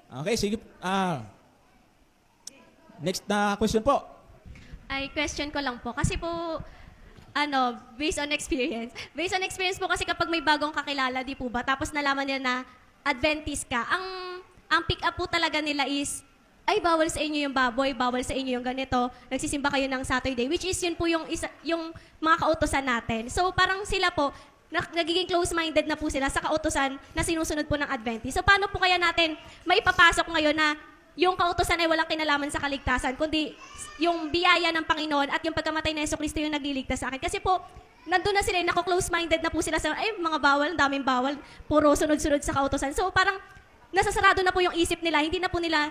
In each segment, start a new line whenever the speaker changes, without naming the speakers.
Okay, sige. Next na question po.
Ay, question ko lang po. Kasi po, based on experience. Based on experience po kasi kapag may bagong kakilala, di po ba? Tapos nalaman nila na Adventist ka, ang pick up po talaga nila is, ay, bawal sa inyo yung baboy, bawal sa inyo yung ganito, nagsisimba kayo ng Saturday, which is yun po yung mga kautosan natin. So parang sila po, nagiging close-minded na po sila sa kautosan na sinusunod po ng Adventist. So paano po kaya natin maipapasok ngayon na yung kautosan ay walang kinalaman sa kaligtasan, kundi yung biyaya ng Panginoon at yung pagkamatay na Yeso Cristo yung nagliligtas sa akin. Kasi po, nandun na sila, nako-close-minded na po sila sa, ay, mga bawal, ang daming bawal, puro sunod-sunod sa kautosan. So parang, nasasarado na po yung isip nila, hindi na po nila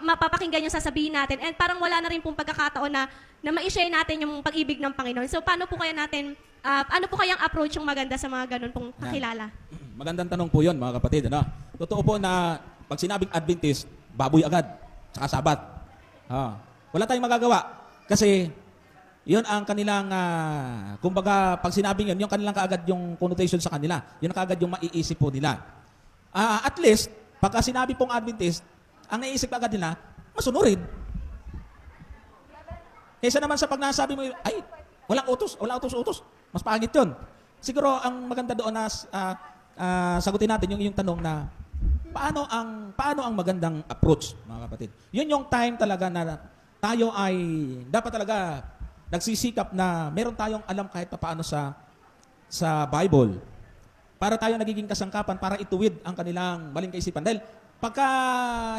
mapapakinggan yung sasabihin natin. And parang wala na rin pong pagkakataon na ma-share natin yung pag-ibig ng Panginoon. So paano po kaya natin, ano po kayang approach yung maganda sa mga ganun pong kakilala?
Magandang tanong po yun, mga kapatid. Ano? Totoo po na pag sinabing Adventist, baboy agad, saka sabat. Wala tayong magagawa. Kasi, yun ang kanilang, kumbaga, pag sinabing yun, yung kanilang kaagad yung connotation sa kanila. Yun ang kaagad yung maiisip po nila. At least, pagka sinabi pong Adventist, ang naisip agad nila, masunurin. Kaysa naman sa pag nasabi mo, ay, walang utos. Mas pangit yun. Siguro, ang maganda doon na sagutin natin yung tanong na, paano ang magandang approach, mga kapatid? Yun yung time talaga na tayo ay dapat talaga nagsisikap na meron tayong alam kahit paano sa Bible. Para tayo nagiging kasangkapan para ituwid ang kanilang maling kaisipan. Dahil pagka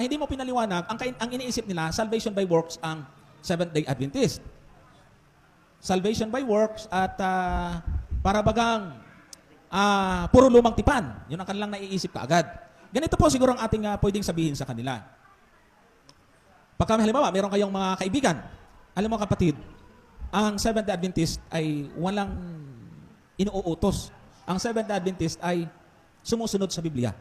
hindi mo pinaliwanag, ang iniisip nila, salvation by works ang Seventh-day Adventist. Salvation by works at para bagang puro lumang tipan. Yun ang kanilang naiisip kaagad. Ganito po siguro ang ating pwedeng sabihin sa kanila. Pagka halimbawa, meron kayong mga kaibigan. Alam mo kapatid, ang Seventh-day Adventist ay walang inuutos. Ang Seventh-day Adventist ay sumusunod sa Biblia.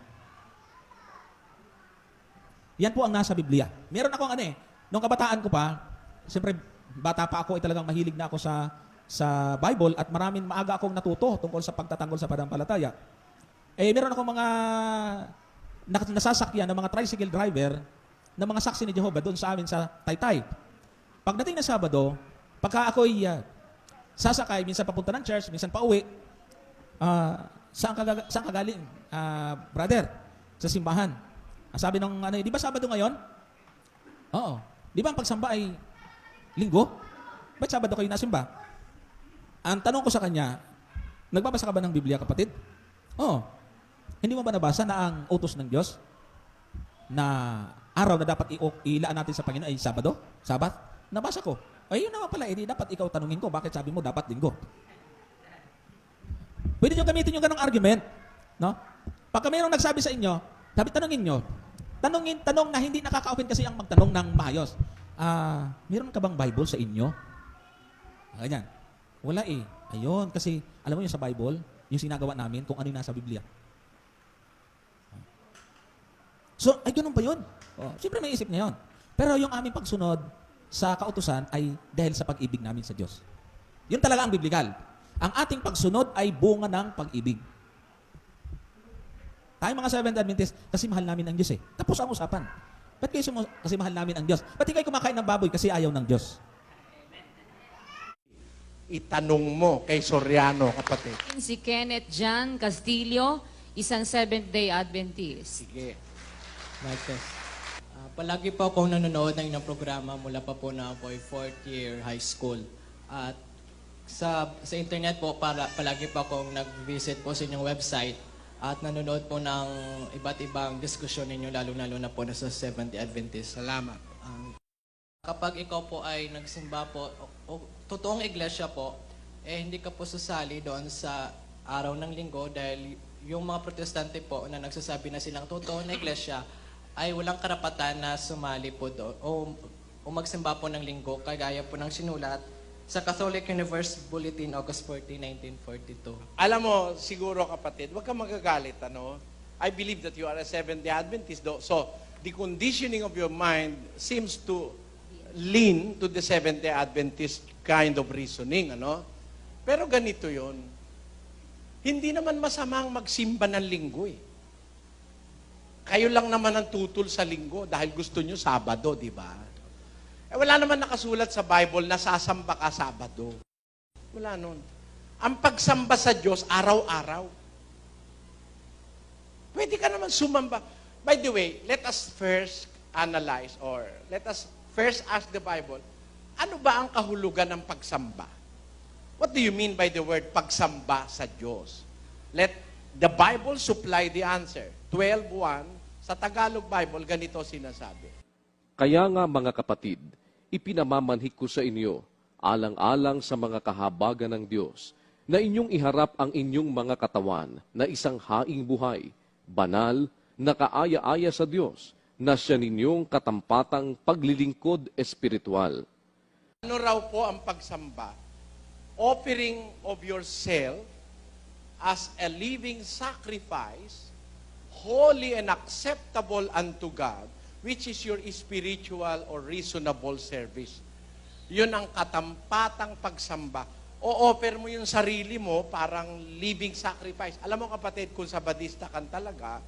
Yan po ang nasa Biblia. Meron akong nung kabataan ko pa, siyempre bata pa ako ay talagang mahilig na ako sa Bible at maaga akong natuto tungkol sa pagtatanggol sa pananampalataya. Meron akong mga nasasakyan ng mga tricycle driver ng mga saksi ni Jehovah doon sa amin sa Taytay. Pagdating na Sabado, pagka ako'y sasakay, minsan papunta ng church, minsan pauwi, saan ka galing, brother? Sa simbahan. Sabi ng di ba Sabado ngayon? Oo. Di ba ang pagsamba ay linggo? Ba't Sabado kayo nasimba? Ang tanong ko sa kanya, nagbabasa ka ba ng Biblia, kapatid? Oo. Hindi mo ba nabasa na ang utos ng Diyos na araw na dapat ilaan natin sa Panginoon ay Sabado? Sabat? Nabasa ko. Ay, yun naman pala, dapat ikaw tanungin ko, bakit sabi mo dapat linggo? Pwede nyo gamitin yung ganong argument. No? Pagka mayroong nagsabi sa inyo, tanungin nyo. Tanong na hindi nakaka-open kasi ang magtanong ng maayos. Meron ka bang Bible sa inyo? Ganyan. Wala eh. Ayun, kasi alam mo yung sa Bible, yung sinagawa namin kung ano yung nasa Biblia. So, ay ganun ba yun? Siyempre may isip niya yun. Pero yung aming pagsunod sa kautusan ay dahil sa pag-ibig namin sa Diyos. Yun talaga ang biblikal. Ang ating pagsunod ay bunga ng pag-ibig. Tayo mga Seventh Adventist, kasi mahal namin ang Diyos eh. Tapos ang usapan. Ba't kayo kasi mahal namin ang Diyos? Ba't kayo kumakain ng baboy kasi ayaw ng Diyos?
Itanong mo kay Soriano, kapatid.
Si Kenneth Jan Castillo, isang Seventh-day Adventist.
Sige.
Marcos. Palagi po akong nanonood ng inyong programa mula pa po na ako ay 4th year high school. At sa internet po, palagi po akong nag-visit po sa inyong website at nanonood po ng iba't ibang diskusyon ninyo, lalo-lalo na po na sa Seventh-day Adventist.
Salamat.
Kapag ikaw po ay nagsimba po, o totoong iglesia po, hindi ka po susali doon sa araw ng linggo dahil yung mga protestante po na nagsasabi na silang totoo na iglesia ay walang karapatan na sumali po doon o magsimba po ng linggo kagaya po ng sinulat sa Catholic Universe Bulletin, August 14, 1942.
Alam mo, siguro kapatid, huwag kang magagalit, I believe that you are a Seventh-day Adventist, though. So, the conditioning of your mind seems to lean to the Seventh-day Adventist kind of reasoning, Pero ganito yon. Hindi naman masamang magsimba ng linggo, eh. Kayo lang naman ang tutol sa linggo dahil gusto nyo Sabado, di ba? Wala naman nakasulat sa Bible na sasamba ka Sabado. Wala nun. Ang pagsamba sa Diyos, araw-araw. Pwede ka naman sumamba. By the way, let us first analyze or let us first ask the Bible, ano ba ang kahulugan ng pagsamba? What do you mean by the word pagsamba sa Diyos? Let the Bible supply the answer. 12:1, sa Tagalog Bible, ganito sinasabi.
Kaya nga mga kapatid, ipinamamanhik ko sa inyo, alang-alang sa mga kahabagan ng Diyos, na inyong iharap ang inyong mga katawan na isang haing buhay, banal, nakaaya-aya sa Diyos, na siya ninyong katampatang paglilingkod espiritual.
Ano raw po ang pagsamba? Offering of yourself as a living sacrifice, holy and acceptable unto God, which is your spiritual or reasonable service. Yun ang katampatang pagsamba. O-offer mo yung sarili mo parang living sacrifice. Alam mo kapatid, kung sabadista kan talaga,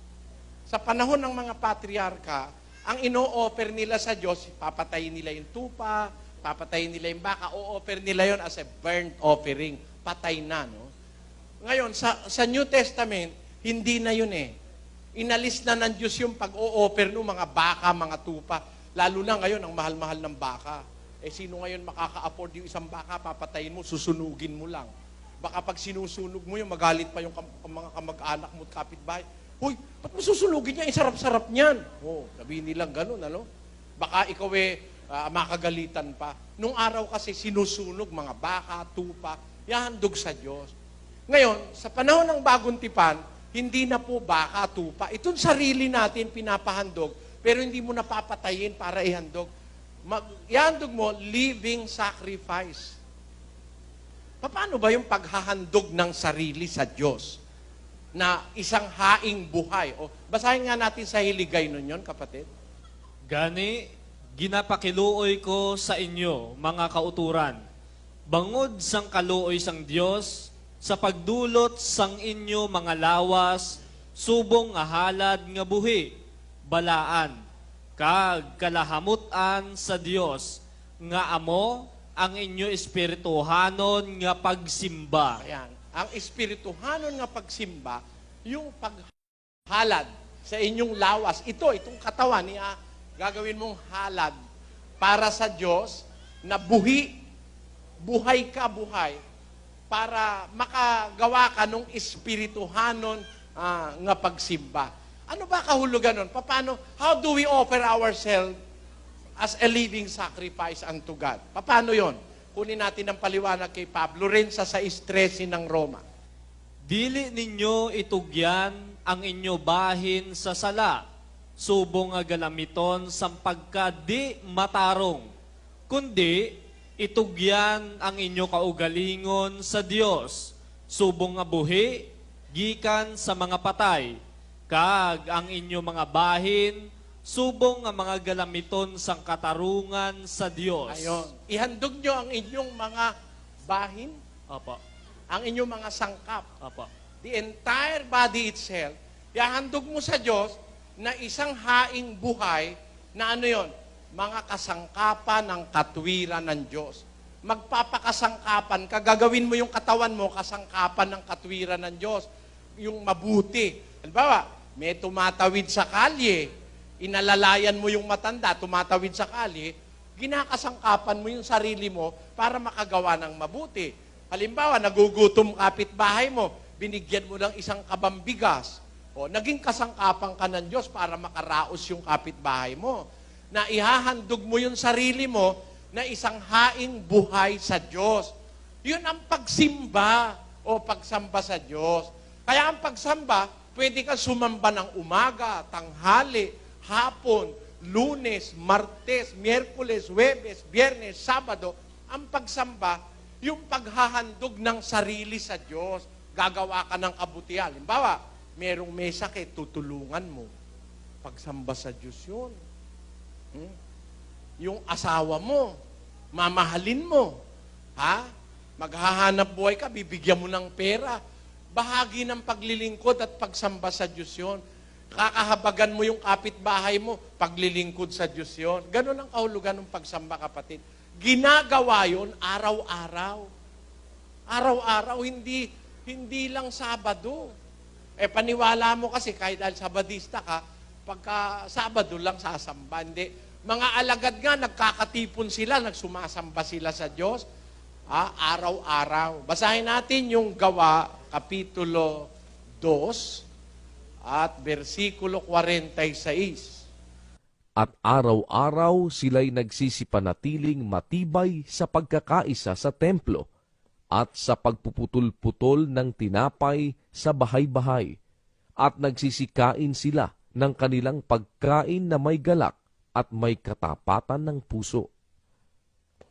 sa panahon ng mga patriarka, ang ino-offer nila sa Diyos, papatayin nila yung tupa, papatayin nila yung baka, o-offer nila yon as a burnt offering. Patay na, no? Ngayon, sa New Testament, hindi na yun eh. Inalis na ng Diyos yung pag-o-offer ng mga baka, mga tupa. Lalo na ngayon, ang mahal-mahal ng baka. Eh, sino ngayon makaka-afford yung isang baka, papatayin mo, susunugin mo lang. Baka pag sinusunog mo yung magalit pa yung mga kamag-anak mo at kapitbahay. Hoy, ba't mo susunugin niya? Sarap-sarap niyan. Oh, sabihin nilang ganun, ano? Baka ikaw makagalitan pa. Nung araw kasi sinusunog mga baka, tupa, yahandog sa Diyos. Ngayon, sa panahon ng bagong tipan, hindi na po baka, tupa. Itong sarili natin pinapahandog, pero hindi mo napapatayin para ihandog. Ihandog mo, living sacrifice. Paano ba yung paghahandog ng sarili sa Diyos? Na isang haing buhay. O, basahin nga natin sa Hiligay nun yun, kapatid.
Gani, ginapakiluoy ko sa inyo, mga kauturan, bangod sang kaluoy sang Dios, sa pagdulot sang inyo mga lawas, subong nga halad nga buhi, balaan, kag kalahamutan sa Dios, nga amo ang inyo espirituhanon nga pagsimba.
Ayan. Ang espirituhanon nga pagsimba, yung paghalad sa inyong lawas. Itong katawan niya, gagawin mong halad para sa Diyos na buhay ka buhay para makagawa ka ng espirituhanon nga pagsimba. Ano ba kahulugan nun? Paano? How do we offer ourselves as a living sacrifice unto God? Paano yon? Kunin natin ang paliwanag kay Pablo rin sa 6:13 ng Roma.
Dili ninyo itugyan ang inyo bahin sa sala, subong nga galamiton sampagka di matarong, kundi itugyan ang inyo kaugalingon sa Dios, subong nga buhi, gikan sa mga patay, kag ang inyo mga bahin, subong nga mga galamiton sang katarungan sa Dios.
Ayon. Ihandog nyo ang inyong mga bahin,
Apa,
ang inyong mga sangkap.
apa.
The entire body itself, ihandog mo sa Diyos na isang haing buhay na ano yon? Mga kasangkapan ng katwiran ng Diyos. Magpapakasangkapan ka, gagawin mo yung katawan mo, kasangkapan ng katwiran ng Diyos. Yung mabuti. Halimbawa, may tumatawid sa kalye, inalalayan mo yung matanda, tumatawid sa kalye, ginakasangkapan mo yung sarili mo para makagawa ng mabuti. Halimbawa, nagugutom kapitbahay mo, binigyan mo ng isang kabambigas. O, naging kasangkapan ka ng Diyos para makaraos yung kapitbahay mo. Na ihahandog mo yung sarili mo na isang haing buhay sa Diyos. Yun ang pagsimba o pagsamba sa Diyos. Kaya ang pagsamba, pwede ka sumamba ng umaga, tanghali, hapon, Lunes, Martes, Miyerkules, Huwebes, Biyernes, Sabado. Ang pagsamba, yung paghahandog ng sarili sa Diyos. Gagawa ka ng kabutihan. Halimbawa, merong may sakit, tutulungan mo. Pagsamba sa Diyos yun. Yung asawa mo, mamahalin mo. Ha? Maghahanap buhay ka, bibigyan mo ng pera. Bahagi ng paglilingkod at pagsamba sa Diyos yun. Kakahabagan mo yung kapitbahay mo, paglilingkod sa Diyos yon. Ganon ang kahulugan ng pagsamba, kapatid. Ginagawa yon araw-araw. Araw-araw, hindi lang Sabado. Paniwala mo kasi kahit dahil Sabadista ka, pagka Sabado lang sasamba. Hindi. Mga alagad nga, nagkakatipon sila, nagsumasamba sila sa Diyos. Araw-araw. Basahin natin yung Gawa, Kapitulo 2 at versikulo 46.
At araw-araw sila'y nagsisipanatiling matibay sa pagkakaisa sa templo at sa pagpuputol-putol ng tinapay sa bahay-bahay, at nagsisikain sila ng kanilang pagkain na may galak at may katapatan ng puso,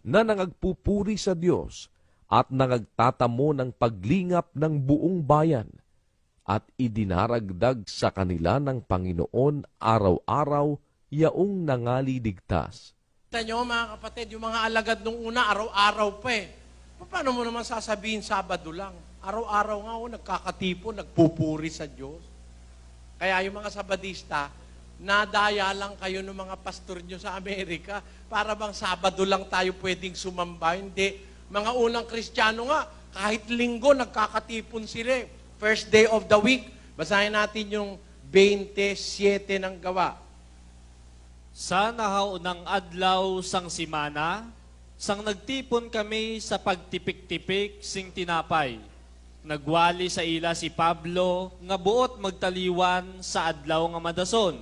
na nangagpupuri sa Diyos at nangagtatamo ng paglingap ng buong bayan, at idinaragdag sa kanila ng Panginoon araw-araw yaong nangaliligtas.
Kita nyo mga kapatid, yung mga alagad nung una, araw-araw pa eh. Paano mo naman sasabihin Sabado lang? Araw-araw nga nagkakatipon, nagpupuri sa Diyos. Kaya yung mga Sabadista, nadaya lang kayo ng mga pastor nyo sa Amerika para bang Sabado lang tayo pwedeng sumamba. Hindi. Mga unang Kristiyano nga, kahit linggo, nagkakatipon sila. First day of the week. Basahin natin yung 27 ng Gawa.
Sa nahaunang adlaw sang simana, sang nagtipon kami sa pagtipik-tipik sing tinapay. Nagwali sa ila si Pablo, nga buot magtaliwan sa adlaw nga madason.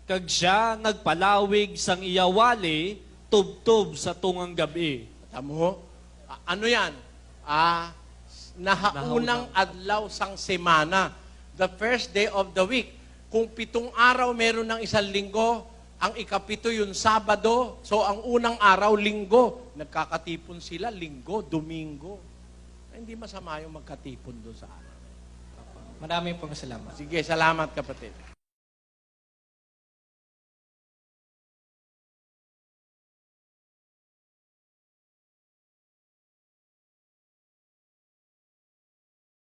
Kag siya nagpalawig sang iyawali, tubtob sa tungang gabi.
Tamo? Ano yan? Nahaunang adlaw sang semana. The first day of the week. Kung 7 araw meron ng isang linggo, ang ikapito yung Sabado. So, ang unang araw, linggo. Nagkakatipon sila, linggo, domingo. Hindi masama yung magkatipon doon sa araw.
Maraming pong salamat.
Sige, salamat kapatid.